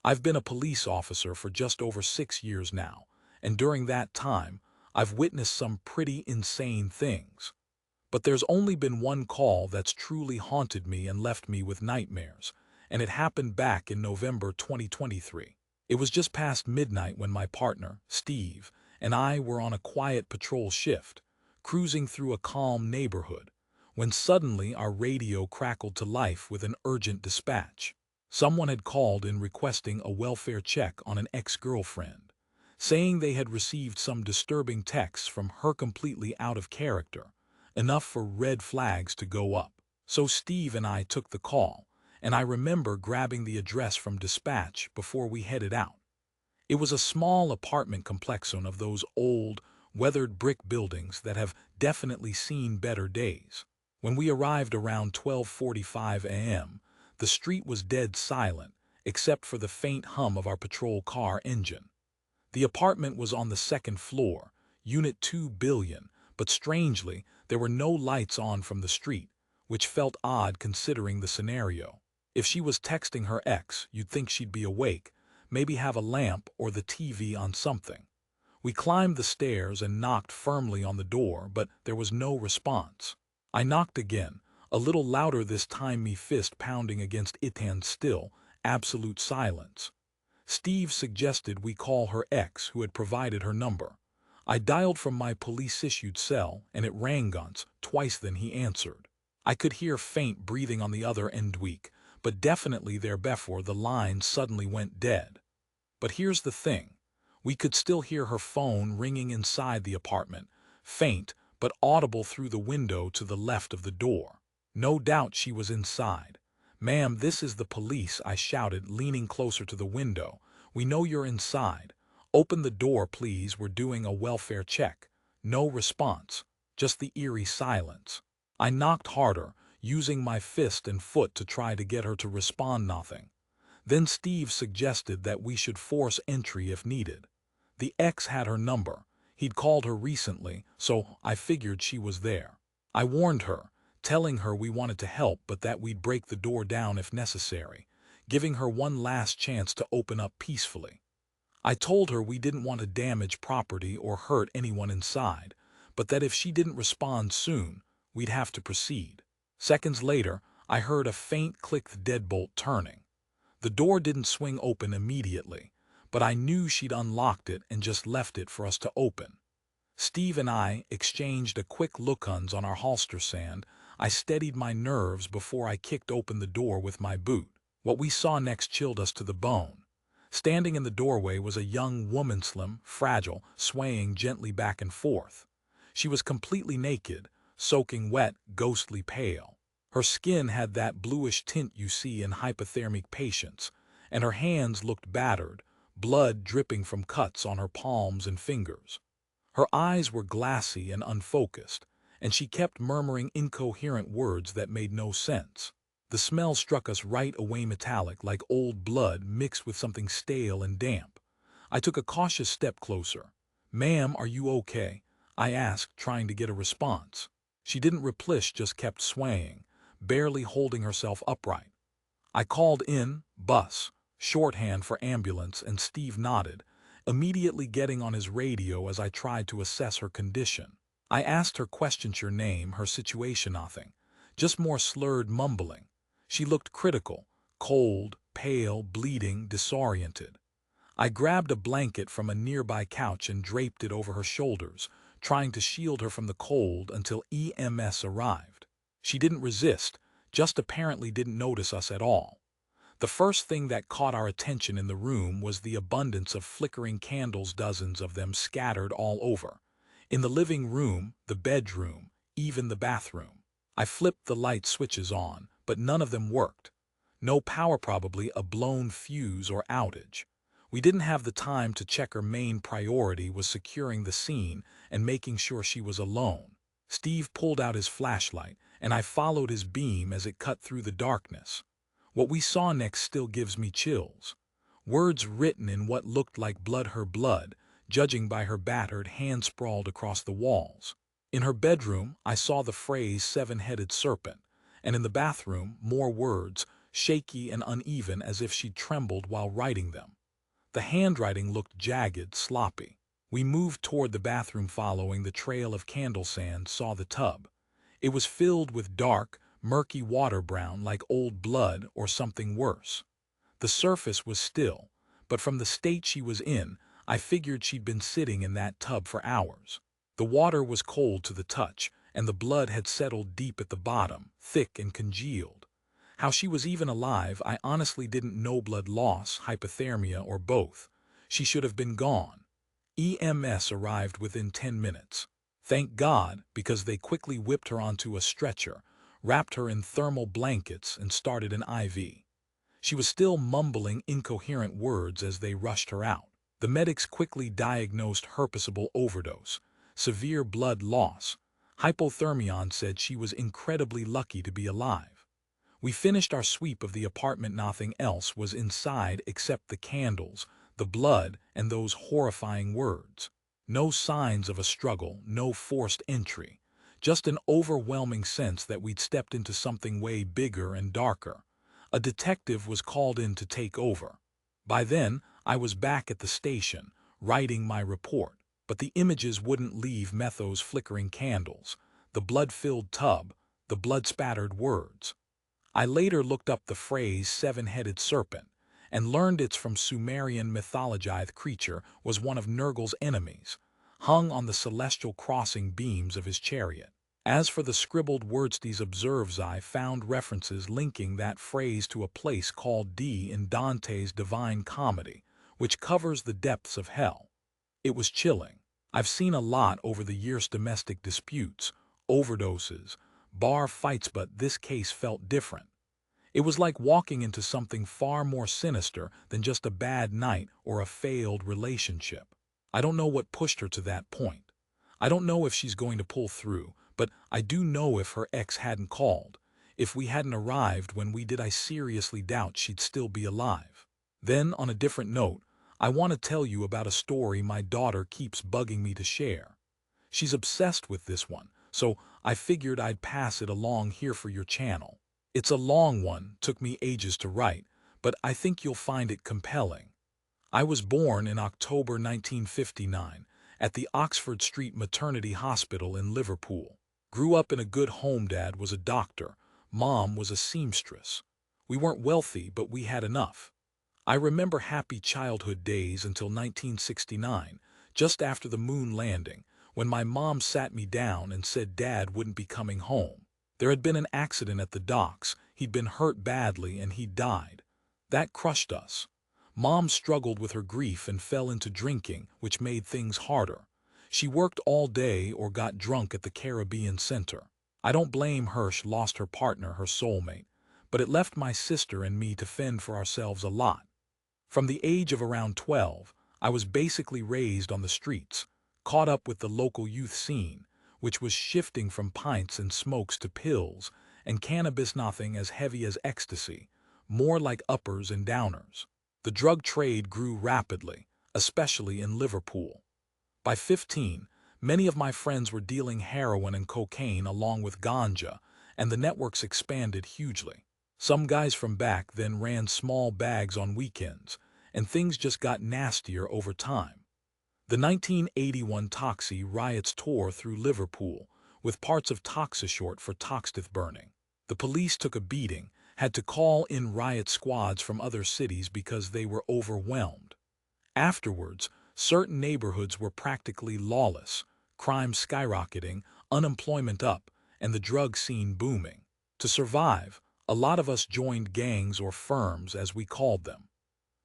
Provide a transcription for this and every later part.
I've been a police officer for just over 6 years now, and during that time, I've witnessed some pretty insane things. But there's only been one call that's truly haunted me and left me with nightmares, and it happened back in November 2023. It was just past midnight when my partner, Steve, and I were on a quiet patrol shift, cruising through a calm neighborhood, when suddenly our radio crackled to life with an urgent dispatch. Someone had called in requesting a welfare check on an ex-girlfriend, saying they had received some disturbing texts from her completely out of character, enough for red flags to go up. So Steve and I took the call, and I remember grabbing the address from dispatch before we headed out. It was a small apartment complex, one of those old, weathered brick buildings that have definitely seen better days. When we arrived around 12:45 a.m., the street was dead silent, except for the faint hum of our patrol car engine. The apartment was on the second floor, Unit 2 billion, but strangely, there were no lights on from the street, which felt odd considering the scenario. If she was texting her ex, you'd think she'd be awake, maybe have a lamp or the TV on something. We climbed the stairs and knocked firmly on the door, but there was no response. I knocked again, a little louder this time, me fist pounding against it, and still, absolute silence. Steve suggested we call her ex, who had provided her number. I dialed from my police-issued cell, and it rang once, twice, then he answered. I could hear faint breathing on the other end, weak, but definitely there before the line suddenly went dead. But here's the thing. We could still hear her phone ringing inside the apartment, faint but audible through the window to the left of the door. No doubt she was inside. "Ma'am, this is the police," I shouted, leaning closer to the window. "We know you're inside. Open the door, please. We're doing a welfare check." No response, just the eerie silence. I knocked harder, using my fist and foot to try to get her to respond. Nothing. Then Steve suggested that we should force entry if needed. The ex had her number. He'd called her recently, so I figured she was there. I warned her, telling her we wanted to help but that we'd break the door down if necessary, giving her one last chance to open up peacefully. I told her we didn't want to damage property or hurt anyone inside, but that if she didn't respond soon, we'd have to proceed. Seconds later, I heard a faint click, the deadbolt turning. The door didn't swing open immediately, but I knew she'd unlocked it and just left it for us to open. Steve and I exchanged a quick look on our holster sand. I steadied my nerves before I kicked open the door with my boot. What we saw next chilled us to the bone. Standing in the doorway was a young woman, slim, fragile, swaying gently back and forth. She was completely naked, soaking wet, ghostly pale. Her skin had that bluish tint you see in hypothermic patients, and her hands looked battered, blood dripping from cuts on her palms and fingers. Her eyes were glassy and unfocused, and she kept murmuring incoherent words that made no sense. The smell struck us right away, metallic, like old blood mixed with something stale and damp. I took a cautious step closer. "Ma'am, are you okay?" I asked, trying to get a response. She didn't reply, just kept swaying, barely holding herself upright. I called in, "Bus," shorthand for ambulance, and Steve nodded, immediately getting on his radio as I tried to assess her condition. I asked her questions, her name, her situation. Nothing, just more slurred mumbling. She looked critical, cold, pale, bleeding, disoriented. I grabbed a blanket from a nearby couch and draped it over her shoulders, trying to shield her from the cold until EMS arrived. She didn't resist, just apparently didn't notice us at all. The first thing that caught our attention in the room was the abundance of flickering candles, dozens of them scattered all over. In the living room, the bedroom, even the bathroom. I flipped the light switches on, but none of them worked. No power, probably a blown fuse or outage. We didn't have the time to check. Her main priority was securing the scene and making sure she was alone. Steve pulled out his flashlight, and I followed his beam as it cut through the darkness. What we saw next still gives me chills. Words written in what looked like blood, her blood, judging by her battered hand sprawled across the walls. In her bedroom, I saw the phrase "seven-headed serpent," and in the bathroom, more words, shaky and uneven as if she'd trembled while writing them. The handwriting looked jagged, sloppy. We moved toward the bathroom following the trail of candle sand, saw the tub. It was filled with dark, murky water brown like old blood or something worse. The surface was still, but from the state she was in, I figured she'd been sitting in that tub for hours. The water was cold to the touch, and the blood had settled deep at the bottom, thick and congealed. How she was even alive, I honestly didn't know. Blood loss, hypothermia, or both. She should have been gone. EMS arrived within 10 minutes. Thank God, because they quickly whipped her onto a stretcher, wrapped her in thermal blankets, and started an IV. She was still mumbling incoherent words as they rushed her out. The medics quickly diagnosed herpesable overdose, severe blood loss. Hypothermia said she was incredibly lucky to be alive. We finished our sweep of the apartment. Nothing else was inside except the candles, the blood, and those horrifying words. No signs of a struggle, no forced entry. Just an overwhelming sense that we'd stepped into something way bigger and darker. A detective was called in to take over. By then, I was back at the station, writing my report, but the images wouldn't leave. Metho's flickering candles, the blood-filled tub, the blood-spattered words. I later looked up the phrase seven-headed serpent and learned it's from Sumerian mythology. The creature was one of Nergal's enemies, hung on the celestial crossing beams of his chariot. As for the scribbled words, these observes, I found references linking that phrase to a place called D in Dante's Divine Comedy, which covers the depths of hell. It was chilling. I've seen a lot over the years: domestic disputes, overdoses, bar fights, but this case felt different. It was like walking into something far more sinister than just a bad night or a failed relationship. I don't know what pushed her to that point. I don't know if she's going to pull through, but I do know if her ex hadn't called, if we hadn't arrived when we did, I seriously doubt she'd still be alive. Then, on a different note, I want to tell you about a story my daughter keeps bugging me to share. She's obsessed with this one, so I figured I'd pass it along here for your channel. It's a long one, took me ages to write, but I think you'll find it compelling. I was born in October 1959 at the Oxford Street Maternity Hospital in Liverpool. Grew up in a good home. Dad was a doctor, Mom was a seamstress. We weren't wealthy, but we had enough. I remember happy childhood days until 1969, just after the moon landing, when my mom sat me down and said Dad wouldn't be coming home. There had been an accident at the docks, he'd been hurt badly, and he'd died. That crushed us. Mom struggled with her grief and fell into drinking, which made things harder. She worked all day or got drunk at the Caribbean Center. I don't blame her. She lost her partner, her soulmate, but it left my sister and me to fend for ourselves a lot. From the age of around 12, I was basically raised on the streets, caught up with the local youth scene, which was shifting from pints and smokes to pills and cannabis. Nothing as heavy as ecstasy, more like uppers and downers. The drug trade grew rapidly, especially in Liverpool. By 15, many of my friends were dealing heroin and cocaine along with ganja, and the networks expanded hugely. Some guys from back then ran small bags on weekends, and things just got nastier over time. The 1981 Toxie riots tore through Liverpool, with parts of Toxa short for Toxteth burning. The police took a beating, had to call in riot squads from other cities because they were overwhelmed. Afterwards, certain neighborhoods were practically lawless, crime skyrocketing, unemployment up, and the drug scene booming. To survive, a lot of us joined gangs or firms, as we called them.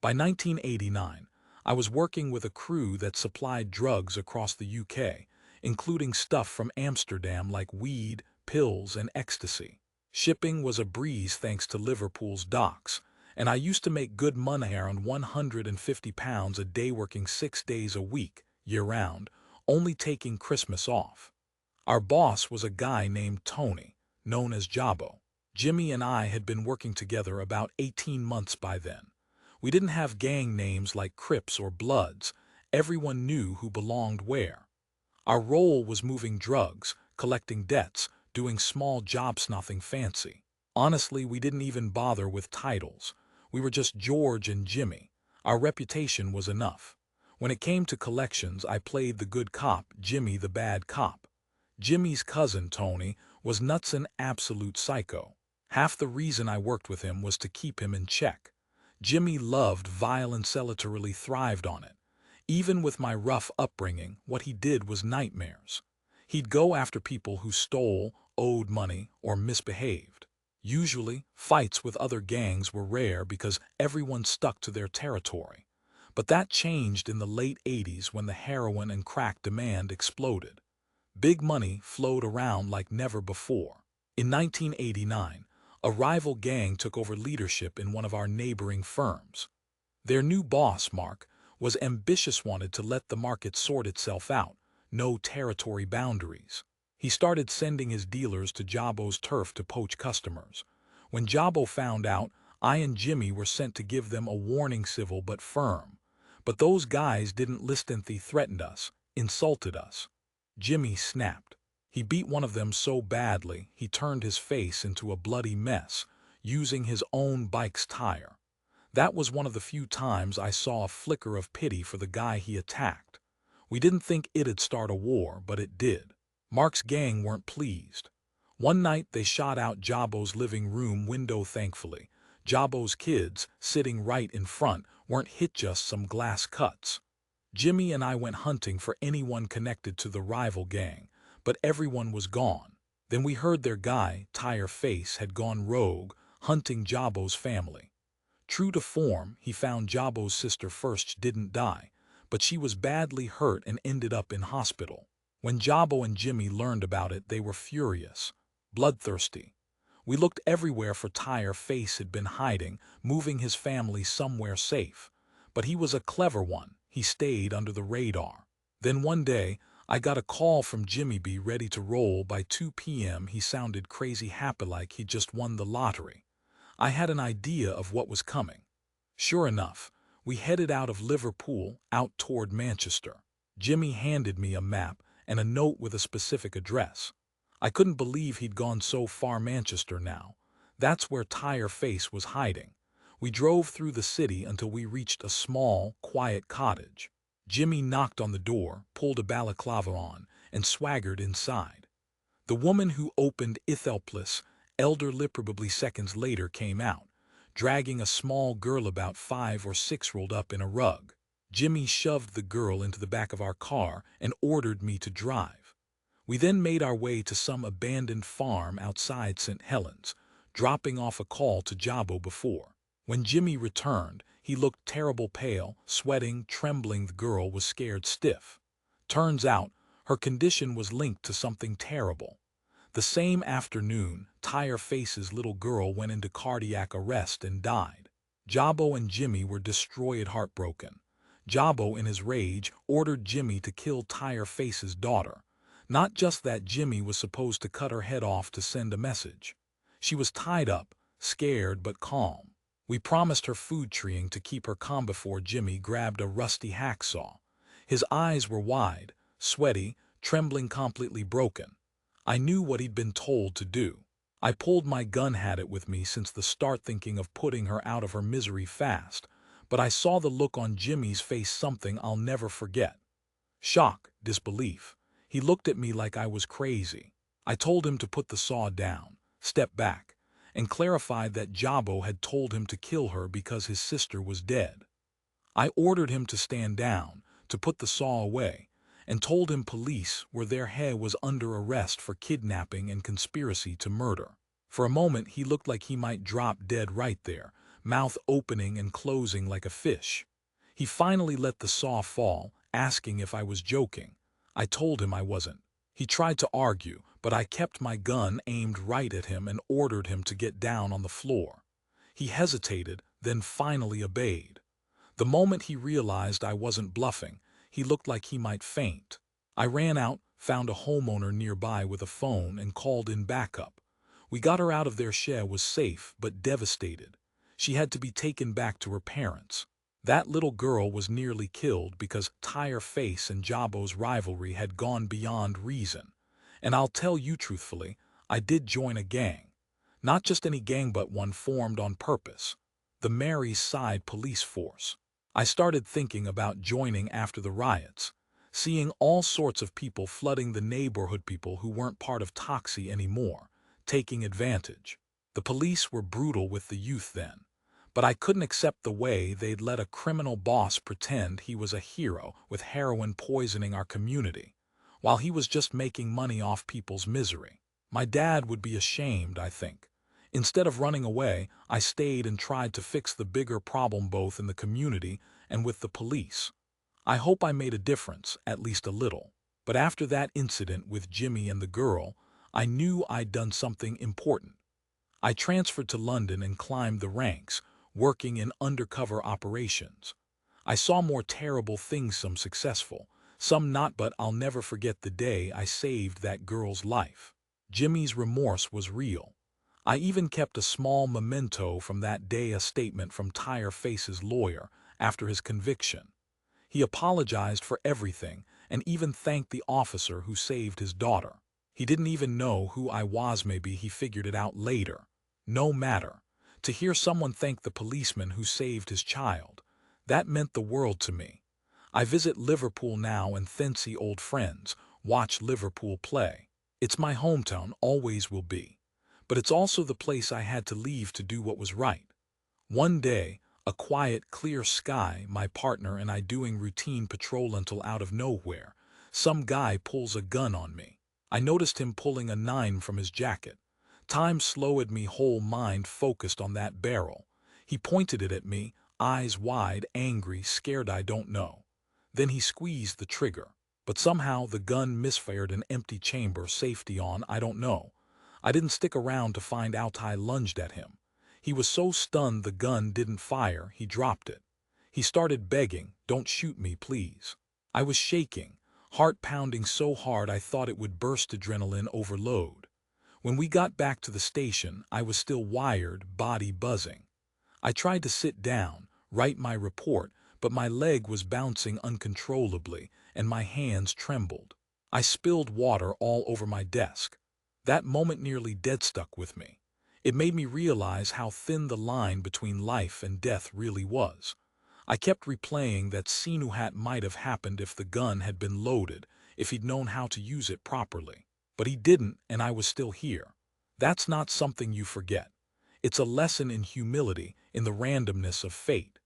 By 1989, I was working with a crew that supplied drugs across the UK, including stuff from Amsterdam like weed, pills, and ecstasy. Shipping was a breeze thanks to Liverpool's docks, and I used to make good money, around £150 a day, working 6 days a week, year-round, only taking Christmas off. Our boss was a guy named Tony, known as Jabbo. Jimmy and I had been working together about 18 months by then. We didn't have gang names like Crips or Bloods. Everyone knew who belonged where. Our role was moving drugs, collecting debts, doing small jobs, nothing fancy. Honestly, we didn't even bother with titles. We were just George and Jimmy. Our reputation was enough. When it came to collections, I played the good cop, Jimmy the bad cop. Jimmy's cousin, Tony, was nuts and absolute psycho. Half the reason I worked with him was to keep him in check. Jimmy loved violence, literally thrived on it. Even with my rough upbringing, what he did was nightmares. He'd go after people who stole, owed money, or misbehaved. Usually, fights with other gangs were rare because everyone stuck to their territory. But that changed in the late 80s when the heroin and crack demand exploded. Big money flowed around like never before. In 1989, a rival gang took over leadership in one of our neighboring firms. Their new boss, Mark, was ambitious, wanted to let the market sort itself out, no territory boundaries. He started sending his dealers to Jabo's turf to poach customers. When Jabo found out, I and Jimmy were sent to give them a warning, civil but firm. But those guys didn't listen. They threatened us, insulted us. Jimmy snapped. He beat one of them so badly he turned his face into a bloody mess, using his own bike's tire. That was one of the few times I saw a flicker of pity for the guy he attacked. We didn't think it'd start a war, but it did. Mark's gang weren't pleased. One night they shot out Jabo's living room window. Thankfully, Jabo's kids, sitting right in front, weren't hit, just some glass cuts. Jimmy and I went hunting for anyone connected to the rival gang, but everyone was gone. Then we heard their guy, Tire Face, had gone rogue, hunting Jabo's family. True to form, he found Jabo's sister first. She didn't die, but she was badly hurt and ended up in hospital. When Jabo and Jimmy learned about it, they were furious, bloodthirsty. We looked everywhere for Tire Face. Had been hiding, moving his family somewhere safe. But he was a clever one. He stayed under the radar. Then one day, I got a call from Jimmy. Be ready to roll by 2 p.m. He sounded crazy, happy, like he just won the lottery. I had an idea of what was coming. Sure enough, we headed out of Liverpool, out toward Manchester. Jimmy handed me a map and a note with a specific address. I couldn't believe he'd gone so far. Manchester now. That's where Tire Face was hiding. We drove through the city until we reached a small, quiet cottage. Jimmy knocked on the door, pulled a balaclava on, and swaggered inside. The woman who opened, helpless, elderly, probably seconds later, came out, dragging a small girl about 5 or 6 rolled up in a rug. Jimmy shoved the girl into the back of our car and ordered me to drive. We then made our way to some abandoned farm outside St. Helens, dropping off a call to Jabo before. When Jimmy returned, he looked terrible, pale, sweating, trembling. The girl was scared stiff. Turns out, her condition was linked to something terrible. The same afternoon, Tire Face's little girl went into cardiac arrest and died. Jabo and Jimmy were destroyed, heartbroken. Jabo, in his rage, ordered Jimmy to kill Tire Face's daughter. Not just that, Jimmy was supposed to cut her head off to send a message. She was tied up, scared but calm. We promised her food treeing to keep her calm before Jimmy grabbed a rusty hacksaw. His eyes were wide, sweaty, trembling, completely broken. I knew what he'd been told to do. I pulled my gun, had it with me since the start, thinking of putting her out of her misery fast, but I saw the look on Jimmy's face, something I'll never forget. Shock, disbelief. He looked at me like I was crazy. I told him to put the saw down, step back, and clarified that Jabo had told him to kill her because his sister was dead. I ordered him to stand down, to put the saw away, and told him police were there. He was under arrest for kidnapping and conspiracy to murder. For a moment he looked like he might drop dead right there, mouth opening and closing like a fish. He finally let the saw fall, asking if I was joking. I told him I wasn't. He tried to argue, but I kept my gun aimed right at him and ordered him to get down on the floor. He hesitated, then finally obeyed. The moment he realized I wasn't bluffing, he looked like he might faint. I ran out, found a homeowner nearby with a phone, and called in backup. We got her out of there. She was safe but devastated. She had to be taken back to her parents. That little girl was nearly killed because Tire Face and Jabo's rivalry had gone beyond reason. And I'll tell you truthfully, I did join a gang. Not just any gang but one formed on purpose. The Mary's Side Police Force. I started thinking about joining after the riots, seeing all sorts of people flooding the neighborhood, people who weren't part of Toxie anymore, taking advantage. The police were brutal with the youth then, but I couldn't accept the way they'd let a criminal boss pretend he was a hero with heroin poisoning our community, while he was just making money off people's misery. My dad would be ashamed, I think. Instead of running away, I stayed and tried to fix the bigger problem both in the community and with the police. I hope I made a difference, at least a little. But after that incident with Jimmy and the girl, I knew I'd done something important. I transferred to London and climbed the ranks, working in undercover operations. I saw more terrible things, some successful, some not, but I'll never forget the day I saved that girl's life. Jimmy's remorse was real. I even kept a small memento from that day, a statement from Tyre Face's lawyer after his conviction. He apologized for everything and even thanked the officer who saved his daughter. He didn't even know who I was, maybe he figured it out later. No matter. To hear someone thank the policeman who saved his child, that meant the world to me. I visit Liverpool now and see old friends, watch Liverpool play. It's my hometown, always will be. But it's also the place I had to leave to do what was right. One day, a quiet, clear sky, my partner and I doing routine patrol until out of nowhere, some guy pulls a gun on me. I noticed him pulling a 9 from his jacket. Time slowed, me whole mind focused on that barrel. He pointed it at me, eyes wide, angry, scared, I don't know. Then he squeezed the trigger. But somehow the gun misfired, an empty chamber, safety on, I don't know. I didn't stick around to find out. I lunged at him. He was so stunned the gun didn't fire, he dropped it. He started begging, "Don't shoot me, please." I was shaking, heart pounding so hard I thought it would burst, adrenaline overload. When we got back to the station, I was still wired, body buzzing. I tried to sit down, write my report, but my leg was bouncing uncontrollably and my hands trembled. I spilled water all over my desk. That moment nearly dead stuck with me. It made me realize how thin the line between life and death really was. I kept replaying that scene. What might have happened if the gun had been loaded, if he'd known how to use it properly. But he didn't, and I was still here. That's not something you forget. It's a lesson in humility, in the randomness of fate.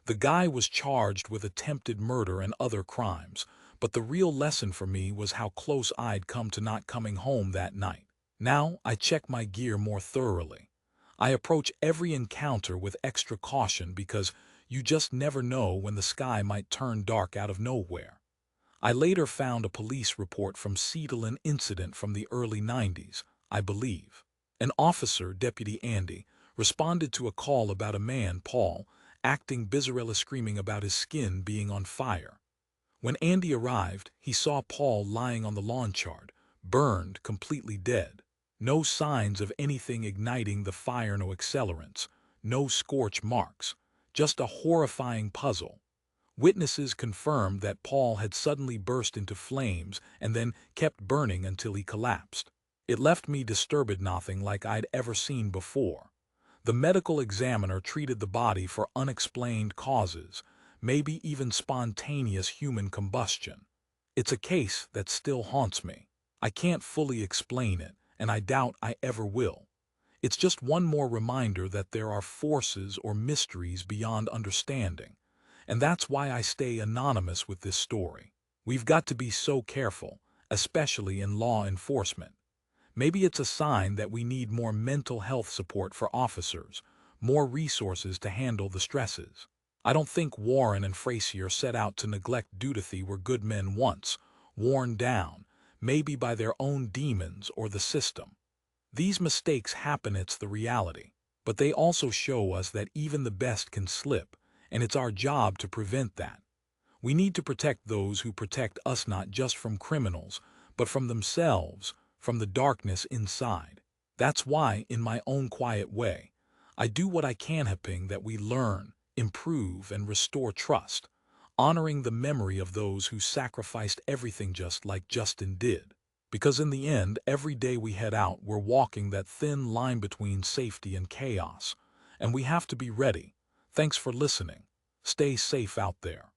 The guy was charged with attempted murder and other crimes, but the real lesson for me was how close I'd come to not coming home that night. Now I check my gear more thoroughly. I approach every encounter with extra caution because you just never know when the sky might turn dark out of nowhere. I later found a police report from Seattle, an incident from the early 90s, I believe. An officer, Deputy Andy, responded to a call about a man, Paul, acting bizarrely, screaming about his skin being on fire. When Andy arrived, he saw Paul lying on the lawn, charred, burned, completely dead. No signs of anything igniting the fire, no accelerants, no scorch marks, just a horrifying puzzle. Witnesses confirmed that Paul had suddenly burst into flames and then kept burning until he collapsed. It left me disturbed, nothing like I'd ever seen before. The medical examiner treated the body for unexplained causes, maybe even spontaneous human combustion. It's a case that still haunts me. I can't fully explain it, and I doubt I ever will. It's just one more reminder that there are forces or mysteries beyond understanding, and that's why I stay anonymous with this story. We've got to be so careful, especially in law enforcement. Maybe it's a sign that we need more mental health support for officers, more resources to handle the stresses. I don't think Warren and Frazier set out to neglect duty. Were good men once, worn down, maybe by their own demons or the system. These mistakes happen, it's the reality. But they also show us that even the best can slip, and it's our job to prevent that. We need to protect those who protect us, not just from criminals, but from themselves, from the darkness inside. That's why, in my own quiet way, I do what I can, hoping that we learn, improve, and restore trust, honoring the memory of those who sacrificed everything just like Justin did. Because in the end, every day we head out, we're walking that thin line between safety and chaos. And we have to be ready. Thanks for listening. Stay safe out there.